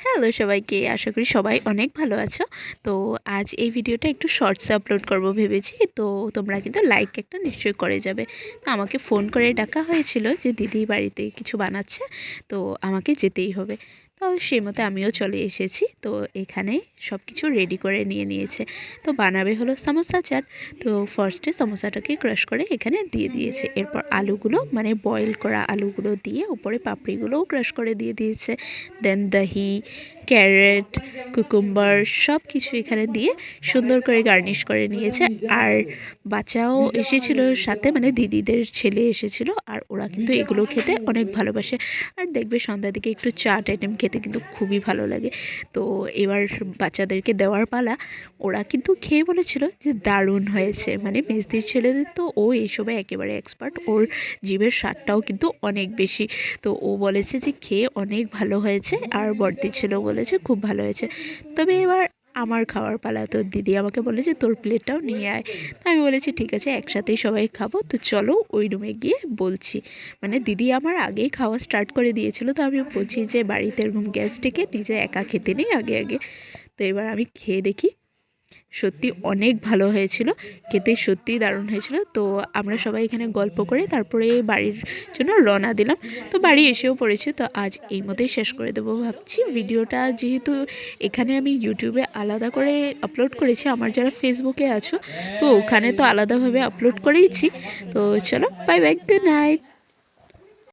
Hello সবাইকে, আশা করি সবাই অনেক ভালো আছো। তো আজ এই ভিডিওটা একটু শর্টসে আপলোড করব ভেবেছি। তো তোমরা কিন্তু লাইক একটা নিশ্চয়ই করে যাবে। তো আমাকে ফোন করে ডাকা হয়েছিল যে দিদি বাড়িতে কিছু বানাচ্ছে, তো আমাকে যেতেই হবে। তো সেই মতো আমিও চলে এসেছি। তো এখানে সব কিছু রেডি করে নিয়ে নিয়েছে। তো বানাবে হলো সামোসা চাট। তো ফার্স্টে সমোসাটাকে ক্রাশ করে এখানে দিয়ে দিয়েছে। এরপর আলুগুলো মানে বয়েল করা আলুগুলো দিয়ে উপরে পাপড়িগুলোও ক্রাশ করে দিয়ে দিয়েছে। দেন দহি, ক্যারেট, কুকুম্বার সব কিছু এখানে দিয়ে সুন্দর করে গার্নিশ করে নিয়েছে। আর বাচ্চাও এসেছিল সাথে, মানে দিদিদের ছেলে এসেছিল, আর ওরা কিন্তু এগুলো খেতে অনেক ভালোবাসে। আর দেখবে সন্ধ্যার দিকে একটু চাট আইটেম খেতে কিন্তু খুবই ভালো লাগে। তো এবার বাচ্চাদেরকে দেওয়ার পালা। ওরা কিন্তু খেয়ে বলেছিল যে দারুণ হয়েছে। মানে মেজদির ছেলেদের তো ও এইসবে একেবারে এক্সপার্ট, ওর জিভের স্বাদটাও কিন্তু অনেক বেশি। তো ও বলেছে যে খেয়ে অনেক ভালো হয়েছে, আর বড়দি ছেলেও বলেছে খুব ভালো হয়েছে। তবে এবার আমার খাওয়ার পালা। তো দিদি আমাকে বলে যে তোর প্লেটটাও নিয়ে আয়। তো আমি বলেছি ঠিক আছে, একসাথেই সবাই খাবো, তো চলো ওই রুমে গিয়ে বলছি। মানে দিদি আমার আগেই খাওয়া স্টার্ট করে দিয়েছিল, তো আমি বলছি যে বাড়িতে এরকম গ্যাস ডেকে নিজে একা খেতে নেই আগে আগে। তো এবার আমি খেয়ে দেখি, সত্যি অনেক ভালো হয়েছিল, খেতে সত্যিই দারুণ হয়েছিল। তো আমরা সবাই এখানে গল্প করে তারপরে বাড়ির জন্য রওনা দিলাম। তো বাড়ি এসেও পড়েছি। তো আজ এই মতোই শেষ করে দেবো ভাবছি ভিডিওটা, যেহেতু এখানে আমি ইউটিউবে আলাদা করে আপলোড করেছি, আমার যারা ফেসবুকে আছো তো ওখানে তো আলাদাভাবে আপলোড করেইছি। তো চলো, বাই বাই, গুড নাইট।